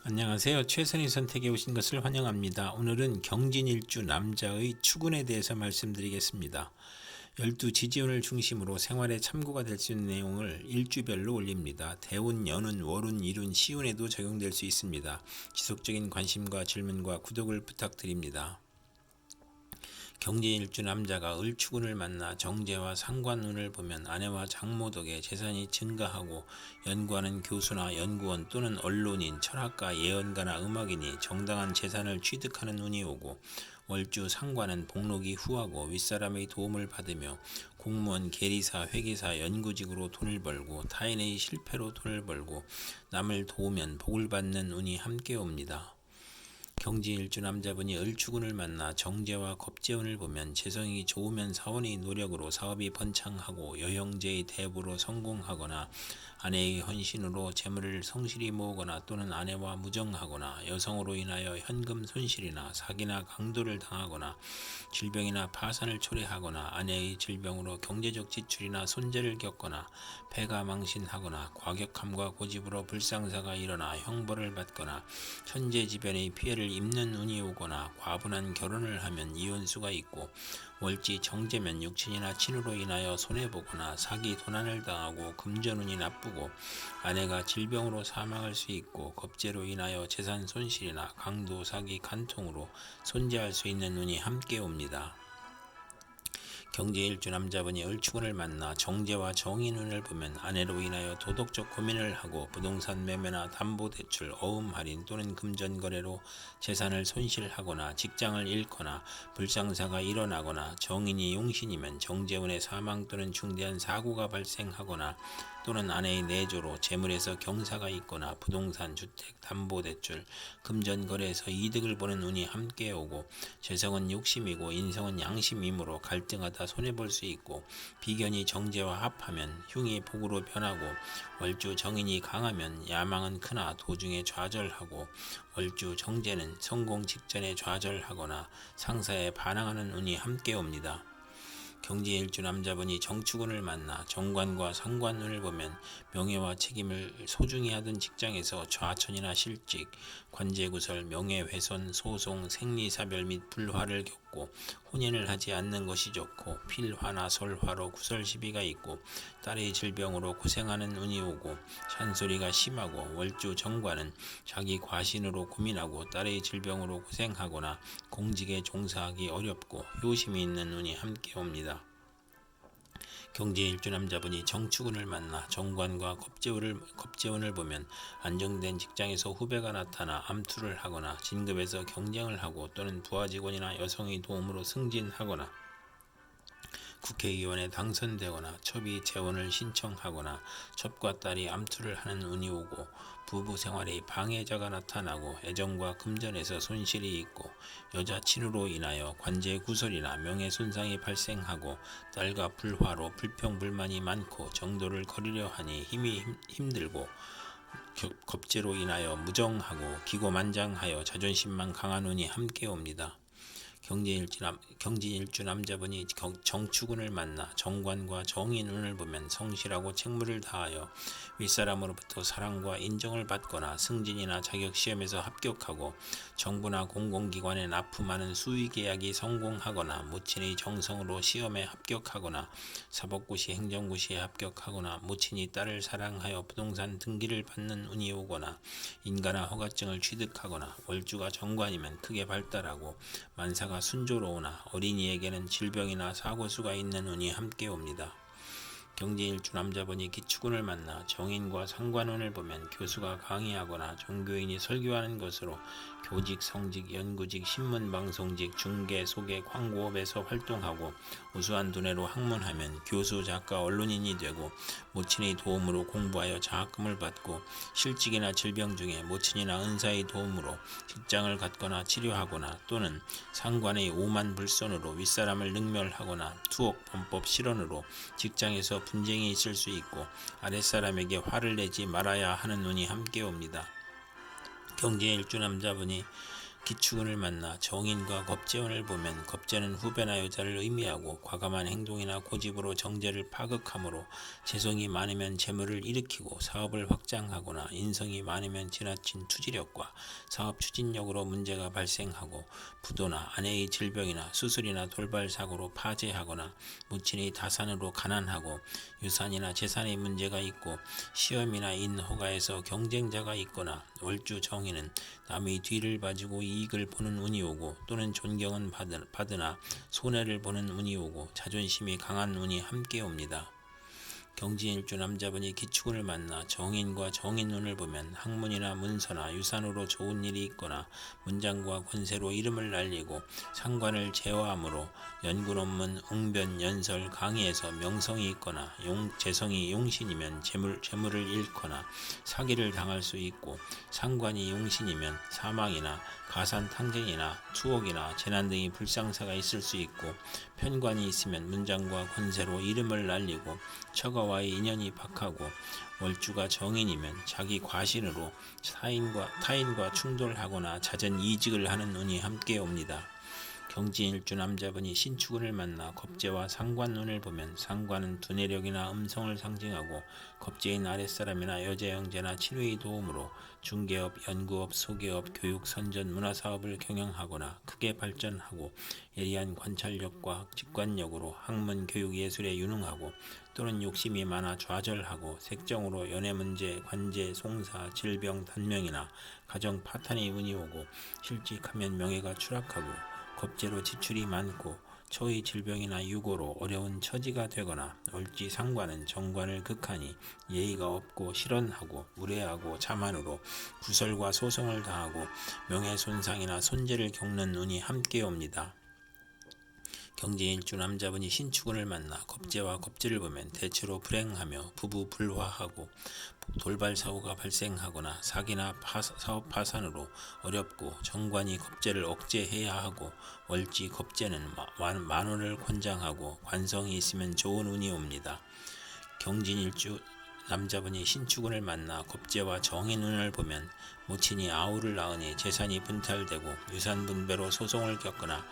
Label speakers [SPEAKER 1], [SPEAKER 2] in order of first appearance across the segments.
[SPEAKER 1] 안녕하세요. 최선의 선택에 오신 것을 환영합니다. 오늘은 경진일주 남자의 추군에 대해서 말씀드리겠습니다. 12지지운을 중심으로 생활에 참고가 될 수 있는 내용을 일주별로 올립니다. 대운, 연운, 월운, 일운, 시운에도 적용될 수 있습니다. 지속적인 관심과 질문과 구독을 부탁드립니다. 경진일주 남자가 을추군을 만나 정제와 상관운을 보면 아내와 장모 덕에 재산이 증가하고 연구하는 교수나 연구원 또는 언론인, 철학가, 예언가나 음악인이 정당한 재산을 취득하는 운이 오고 월주 상관은 복록이 후하고 윗사람의 도움을 받으며 공무원, 계리사, 회계사, 연구직으로 돈을 벌고 타인의 실패로 돈을 벌고 남을 도우면 복을 받는 운이 함께 옵니다. 경진일주 남자분이 을추군을 만나 정제와 겁재운을 보면 재성이 좋으면 사원의 노력으로 사업이 번창하고 여형제의 대부로 성공하거나 아내의 헌신으로 재물을 성실히 모으거나 또는 아내와 무정하거나 여성으로 인하여 현금 손실이나 사기나 강도를 당하거나 질병이나 파산을 초래하거나 아내의 질병으로 경제적 지출이나 손재를 겪거나 폐가 망신하거나 과격함과 고집으로 불상사가 일어나 형벌을 받거나 천재지변의 피해를 입는 운이 오거나 과분한 결혼을 하면 이혼수가 있고 월지 정제면 육친이나 친으로 인하여 손해보거나 사기 도난을 당하고 금전운이 나쁘고 아내가 질병으로 사망할 수 있고 겁재로 인하여 재산 손실이나 강도, 사기, 간통으로 손재할 수 있는 운이 함께 옵니다. 경제일주 남자분이 을추군을 만나 정제와 정인운을 보면 아내로 인하여 도덕적 고민을 하고 부동산 매매나 담보대출, 어음 할인 또는 금전거래로 재산을 손실하거나 직장을 잃거나 불상사가 일어나거나 정인이 용신이면 정제운의 사망 또는 중대한 사고가 발생하거나 또는 아내의 내조로 재물에서 경사가 있거나 부동산, 주택, 담보대출, 금전거래에서 이득을 보는 운이 함께 오고 재성은 욕심이고 인성은 양심이므로 갈등하다 손해볼 수 있고 비견이 정제와 합하면 흉이 복으로 변하고 월주 정인이 강하면 야망은 크나 도중에 좌절하고 월주 정제는 성공 직전에 좌절하거나 상사에 반항하는 운이 함께 옵니다. 경제일주 남자분이 정축운을 만나 정관과 상관운을 보면 명예와 책임을 소중히 하던 직장에서 좌천이나 실직, 관제구설, 명예훼손, 소송, 생리사별 및 불화를 겪고 혼인을 하지 않는 것이 좋고 필화나 설화로 구설시비가 있고 딸의 질병으로 고생하는 운이 오고 잔소리가 심하고 월주 정관은 자기 과신으로 고민하고 딸의 질병으로 고생하거나 공직에 종사하기 어렵고 효심이 있는 운이 함께 옵니다. 경제일주 남자분이 정축운을 만나 정관과 겁재운을 보면 안정된 직장에서 후배가 나타나 암투를 하거나 진급에서 경쟁을 하고 또는 부하 직원이나 여성의 도움으로 승진하거나 국회의원에 당선되거나 첩이 재원을 신청하거나 첩과 딸이 암투를 하는 운이 오고 부부 생활에 방해자가 나타나고 애정과 금전에서 손실이 있고 여자친으로 인하여 관제 구설이나 명예손상이 발생하고 딸과 불화로 불평불만이 많고 정도를 거리려 하니 힘이 힘들고 겁재로 인하여 무정하고 기고만장하여 자존심만 강한 운이 함께 옵니다. 경진일주 남자분이 정축운을 만나 정관과 정인운을 보면 성실하고 책무를 다하여 윗사람으로부터 사랑과 인정을 받거나 승진이나 자격시험에서 합격하고 정부나 공공기관에 납품하는 수의계약이 성공하거나 모친의 정성으로 시험에 합격하거나 사법고시, 행정고시에 합격하거나 모친이 딸을 사랑하여 부동산 등기를 받는 운이 오거나 인가나 허가증을 취득하거나 월주가 정관이면 크게 발달하고 만사가 순조로우나 어린이에게는 질병이나 사고수가 있는 운이 함께 옵니다. 경제일주 남자분이 기축운을 만나 정인과 상관운을 보면 교수가 강의하거나 종교인이 설교하는 것으로 교직, 성직, 연구직, 신문방송직, 중개, 소개, 광고업에서 활동하고 우수한 두뇌로 학문하면 교수, 작가, 언론인이 되고 모친의 도움으로 공부하여 장학금을 받고 실직이나 질병 중에 모친이나 은사의 도움으로 직장을 갖거나 치료하거나 또는 상관의 오만 불손으로 윗사람을 능멸하거나 투옥, 범법, 실언으로 직장에서 분쟁이 있을 수 있고 아랫사람에게 화를 내지 말아야 하는 운이 함께 옵니다. 경제일주 남자분이 기축운을 만나 정인과 겁재운을 보면 겁재는 후배나 여자를 의미하고 과감한 행동이나 고집으로 정제를 파극하므로 재성이 많으면 재물을 일으키고 사업을 확장하거나 인성이 많으면 지나친 투지력과 사업 추진력으로 문제가 발생하고 부도나 아내의 질병이나 수술이나 돌발 사고로 파재하거나 무친의 다산으로 가난하고 유산이나 재산의 문제가 있고 시험이나 인허가에서 경쟁자가 있거나 월주 정인은 남의 뒤를 봐주고 이익을 보는 운이 오고 또는 존경은 받으나 손해를 보는 운이 오고 자존심이 강한 운이 함께 옵니다. 경진일주 남자분이 기축운을 만나 정인과 정인운을 보면 학문이나 문서나 유산으로 좋은 일이 있거나 문장과 권세로 이름을 날리고 상관을 제어하므로 연구 논문, 웅변, 연설, 강의에서 명성이 있거나 재성이 용신이면 재물을 잃거나 사기를 당할 수 있고 상관이 용신이면 사망이나 가산탕쟁이나 투옥이나 재난 등의 불상사가 있을 수 있고 편관이 있으면 문장과 권세로 이름을 날리고 처가와의 인연이 박하고 월주가 정인이면 자기 과신으로 타인과 충돌하거나 잦은 이직을 하는 운이 함께 옵니다. 경진일주 남자분이 신축운을 만나 겁재와 상관운을 보면 상관은 두뇌력이나 음성을 상징하고 겁재인 아랫사람이나 여자 형제나 친구의 도움으로 중개업, 연구업, 소개업, 교육, 선전, 문화사업을 경영하거나 크게 발전하고 예리한 관찰력과 직관력으로 학문, 교육, 예술에 유능하고 또는 욕심이 많아 좌절하고 색정으로 연애문제, 관제, 송사, 질병, 단명이나 가정 파탄의 운이 오고 실직하면 명예가 추락하고 겁재로 지출이 많고 처의 질병이나 유고로 어려운 처지가 되거나 월지 상관은 정관을 극하니 예의가 없고 실언하고 무례하고 자만으로 구설과 소송을 당하고 명예손상이나 손재를 겪는 운이 함께 옵니다. 경진일주 남자분이 신축운을 만나 겁재와 겁재를 보면 대체로 불행하며 부부 불화하고 돌발 사고가 발생하거나 사기나 사업 파산으로 어렵고 정관이 겁재를 억제해야 하고 월지 겁재는 만원을 권장하고 관성이 있으면 좋은 운이 옵니다. 경진일주 남자분이 신축운을 만나 겁재와 정인운을 보면 모친이 아우를 낳으니 재산이 분탈되고 유산분배로 소송을 겪거나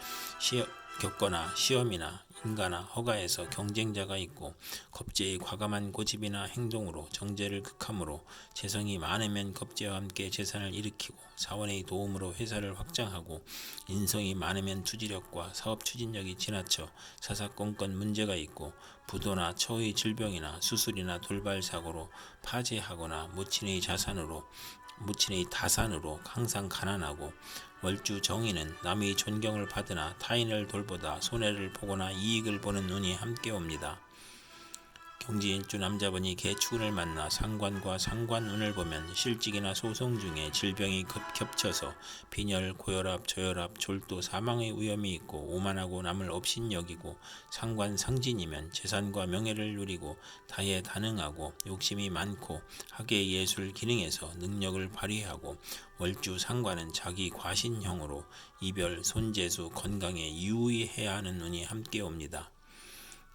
[SPEAKER 1] 시험이나 인가나 허가에서 경쟁자가 있고 겁재의 과감한 고집이나 행동으로 정제를 극함으로 재성이 많으면 겁재와 함께 재산을 일으키고 사원의 도움으로 회사를 확장하고 인성이 많으면 투지력과 사업 추진력이 지나쳐 사사건건 문제가 있고 부도나 처의 질병이나 수술이나 돌발 사고로 파재하거나 무친의 다산으로 항상 가난하고 월주 정인은 남의 존경을 받으나 타인을 돌보다 손해를 보거나 이익을 보는 운이 함께 옵니다. 경진일주 남자분이 개축운을 만나 상관과 상관운을 보면 실직이나 소송 중에 질병이 겹쳐서 빈혈, 고혈압, 저혈압, 졸도, 사망의 위험이 있고 오만하고 남을 업신여기고 상관 상진이면 재산과 명예를 누리고 다에 다능하고 욕심이 많고 학예 예술 기능에서 능력을 발휘하고 월주 상관은 자기 과신형으로 이별, 손재수, 건강에 유의해야 하는 운이 함께 옵니다.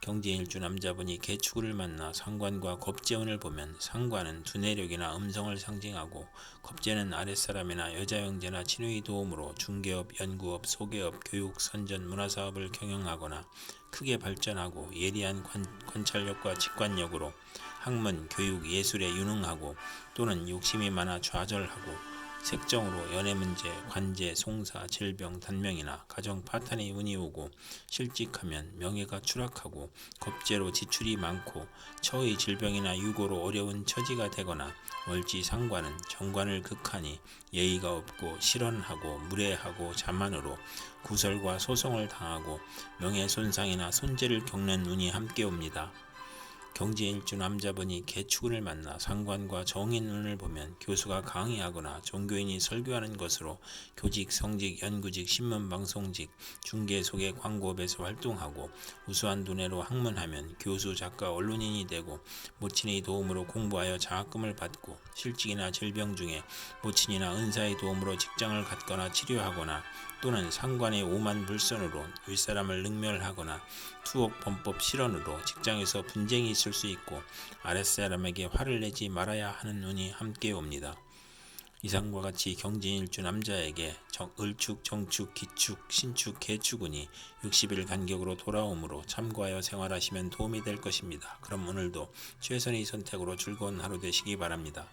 [SPEAKER 1] 경진일주 남자분이 개축운을 만나 상관과 겁재운을 보면 상관은 두뇌력이나 음성을 상징하고 겁재는 아랫사람이나 여자 형제나 친구의 도움으로 중개업, 연구업, 소개업, 교육, 선전, 문화사업을 경영하거나 크게 발전하고 예리한 관찰력과 직관력으로 학문, 교육, 예술에 유능하고 또는 욕심이 많아 좌절하고 색정으로 연애문제, 관제, 송사, 질병, 단명이나 가정 파탄의 운이 오고 실직하면 명예가 추락하고 겁재로 지출이 많고 처의 질병이나 유고로 어려운 처지가 되거나 월지 상관은 정관을 극하니 예의가 없고 실언하고 무례하고 자만으로 구설과 소송을 당하고 명예손상이나 손재를 겪는 운이 함께 옵니다. 경진일주 남자분이 개축운을 만나 상관과 정인운을 보면 교수가 강의하거나 종교인이 설교하는 것으로 교직, 성직, 연구직, 신문방송직, 중개, 소개, 광고업에서 활동하고 우수한 두뇌로 학문하면 교수, 작가, 언론인이 되고 모친의 도움으로 공부하여 장학금을 받고 실직이나 질병 중에 모친이나 은사의 도움으로 직장을 갖거나 치료하거나 또는 상관의 오만 불선으로 윗사람을 능멸하거나 투옥 범법 실언으로 직장에서 분쟁이 있을 수 있고 아랫사람에게 화를 내지 말아야 하는 운이 함께 옵니다. 이상과 같이 경진일주 남자에게 을축, 정축, 기축, 신축, 개축운이 60일 간격으로 돌아오므로 참고하여 생활하시면 도움이 될 것입니다. 그럼 오늘도 최선의 선택으로 즐거운 하루 되시기 바랍니다.